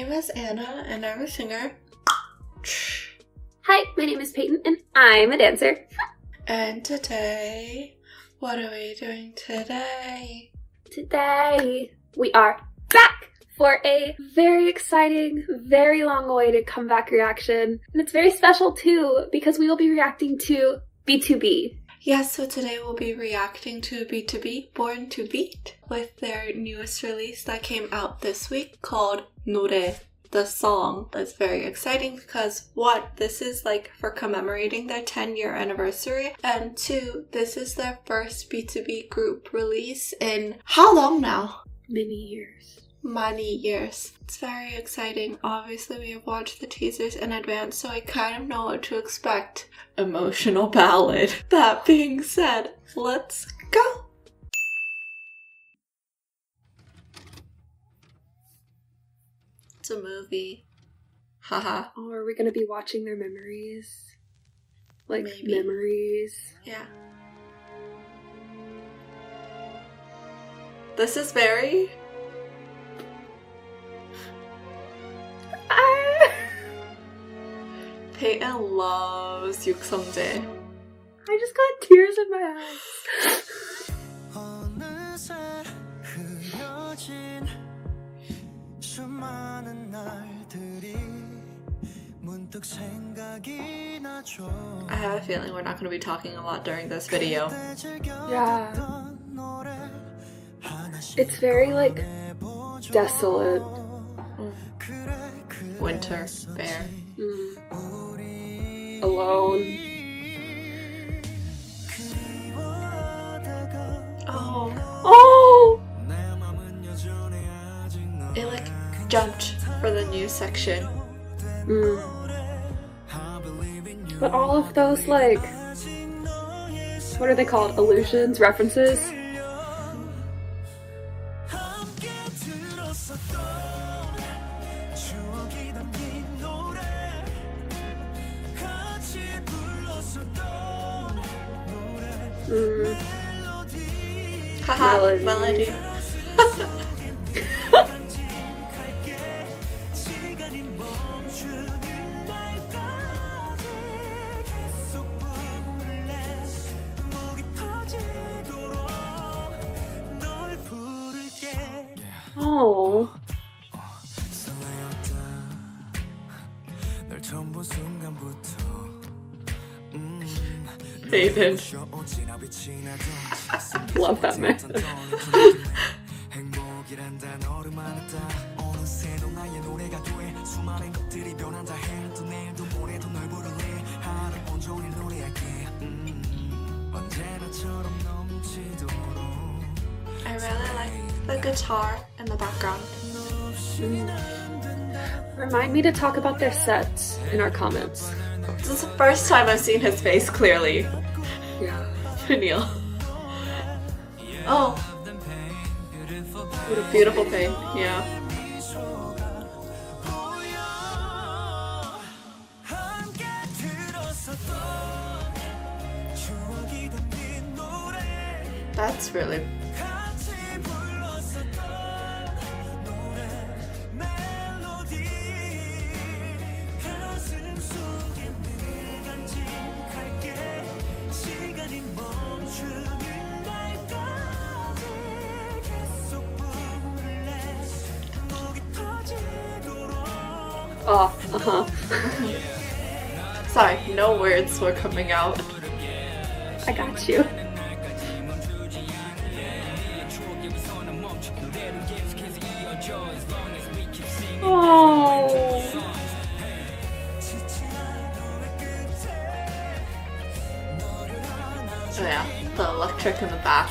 name is Anna, and I'm a singer. Hi, my name is Peyton, and I'm a dancer. And today, what are we doing today? Today, we are back for a very exciting, very long-awaited comeback reaction. And it's very special, too, because we will be reacting to BTOB. Yes, so today we'll be reacting to BTOB, Born to Beat, with their newest release that came out this week called 노래, the song. That's very exciting because this is like for commemorating their 10-year anniversary, and 2, this is their first BTOB group release in how long now? Many years. It's very exciting. Obviously, we have watched the teasers in advance, so I kind of know what to expect. Emotional ballad. That being said, let's go! It's a movie. Haha. Oh, are we gonna be watching their memories? Like, maybe. Memories? Yeah. This is very... Peyton loves 육성재. I just got tears in my eyes. I have a feeling we're not going to be talking a lot during this video. Yeah. It's very, like, desolate. Winter, bare. Alone. Oh! It like jumped for the new section. But all of those, like, what are they called? Allusions? References? Haha, melody. Oh. Peyton. Love that man. I really like the guitar in the background. Remind me to talk about their sets in our comments. This is the first time I've seen his face clearly. Yeah. Neil. Oh. What a beautiful paint. Yeah. That's really... Oh, uh-huh. Sorry, no words were coming out. I got you. Oh. Oh yeah, the electric in the back.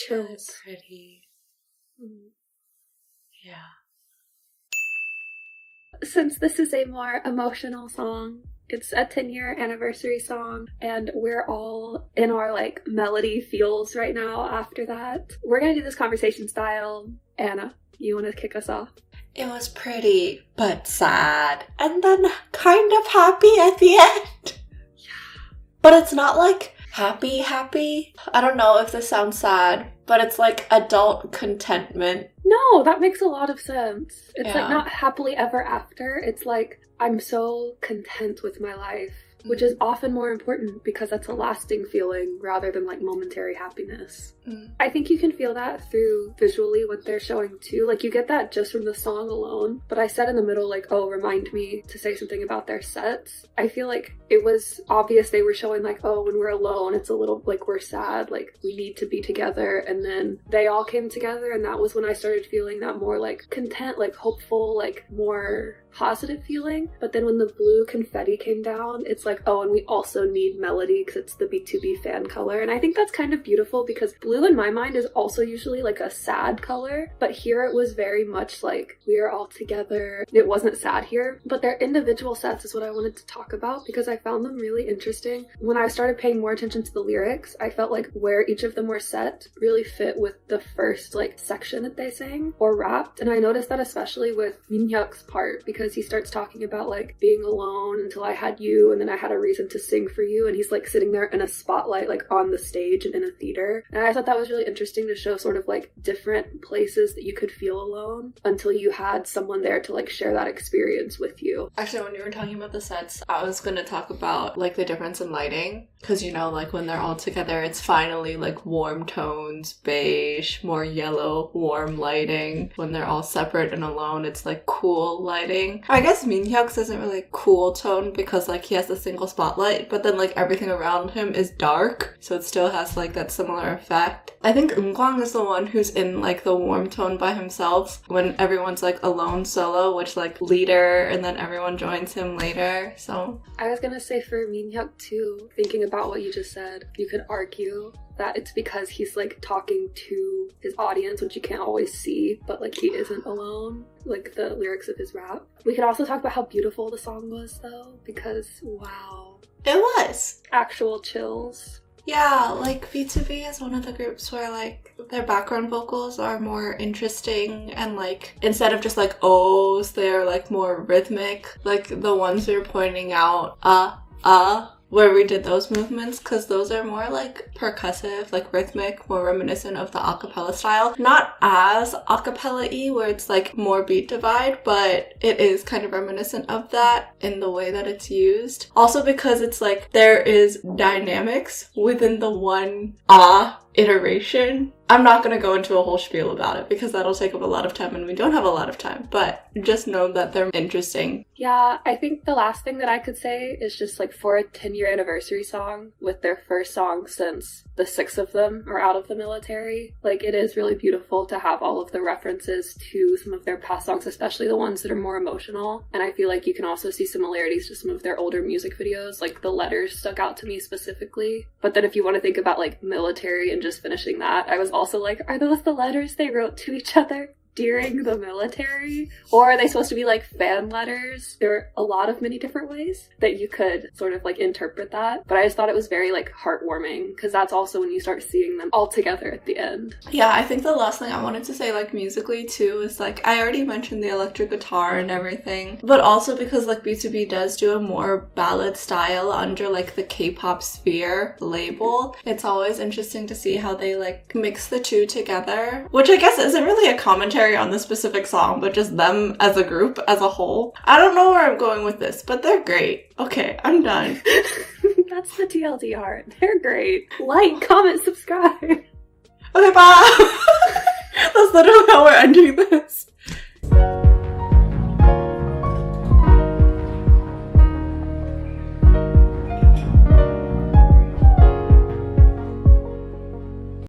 Chills. Pretty. Yeah. Since this is a more emotional song, it's a 10-year anniversary song, and we're all in our like melody feels right now after that. We're gonna do this conversation style. Anna, you want to kick us off? It was pretty, but sad. And then kind of happy at the end. Yeah. But it's not like happy. I don't know if this sounds sad, but it's like adult contentment. No, that makes a lot of sense. It's Yeah. like not happily ever after. It's like, I'm so content with my life, which is often more important because that's a lasting feeling rather than like momentary happiness. I think you can feel that through visually what they're showing too. Like you get that just from the song alone. But I said in the middle like, oh, remind me to say something about their sets. I feel like it was obvious they were showing like, oh, when we're alone, it's a little like we're sad, like we need to be together. And then they all came together, and that was when I started feeling that more like content, like hopeful, like more positive feeling. But then when the blue confetti came down, it's like, oh, and we also need melody because it's the BTOB fan color. And I think that's kind of beautiful because blue in my mind is also usually like a sad color, but here it was very much like we are all together. It wasn't sad here, but their individual sets is what I wanted to talk about because I found them really interesting. When I started paying more attention to the lyrics, I felt like where each of them were set really fit with the first like section that they sang or rapped. And I noticed that especially with Minhyuk's part because he starts talking about like being alone until I had you, and then I had a reason to sing for you, and he's like sitting there in a spotlight like on the stage and in a theater. And I thought that was really interesting to show sort of like different places that you could feel alone until you had someone there to like share that experience with you. Actually, when you were talking about the sets, I was going to talk about like the difference in lighting. Because, you know, like when they're all together, it's finally like warm tones, beige, more yellow, warm lighting. When they're all separate and alone, it's like cool lighting. I guess Minhyuk's isn't really cool tone because like he has a single spotlight, but then like everything around him is dark. So it still has like that similar effect. I think Eunkwang is the one who's in like the warm tone by himself when everyone's like alone solo, which like leader, and then everyone joins him later. So I was gonna say for Minhyuk too, thinking about what you just said, you could argue that it's because he's like talking to his audience, which you can't always see, but like he isn't alone, like the lyrics of his rap. We could also talk about how beautiful the song was though, because wow. it was. Actual chills. Yeah, like BTOB is one of the groups where like their background vocals are more interesting and like instead of just like O's, they're like more rhythmic. Like the ones we were pointing out, where we did those movements, because those are more like percussive, like rhythmic, more reminiscent of the acapella style. Not as acapella-y, where it's like more beat divide, but it is kind of reminiscent of that in the way that it's used. Also because it's like there is dynamics within the one iteration. I'm not going to go into a whole spiel about it because that'll take up a lot of time and we don't have a lot of time, but just know that they're interesting. Yeah, I think the last thing that I could say is just like for a 10-year anniversary song with their first song since the 6 of them are out of the military, like it is really beautiful to have all of the references to some of their past songs, especially the ones that are more emotional. And I feel like you can also see similarities to some of their older music videos, like the letters stuck out to me specifically. But then if you want to think about like military and just finishing that, I was also like, are those the letters they wrote to each other during the military? Or are they supposed to be like fan letters? There are a lot of many different ways that you could sort of like interpret that. But I just thought it was very like heartwarming because that's also when you start seeing them all together at the end. Yeah, I think the last thing I wanted to say like musically too is like I already mentioned the electric guitar and everything, but also because like BTOB does do a more ballad style under like the K-pop sphere label, it's always interesting to see how they like mix the two together, which I guess isn't really a commentary on the specific song, but just them as a group, as a whole. I don't know where I'm going with this, but they're great. Okay, I'm done. That's the TLDR. They're great. Like, comment, subscribe. Okay, bye! That's literally how we're ending this.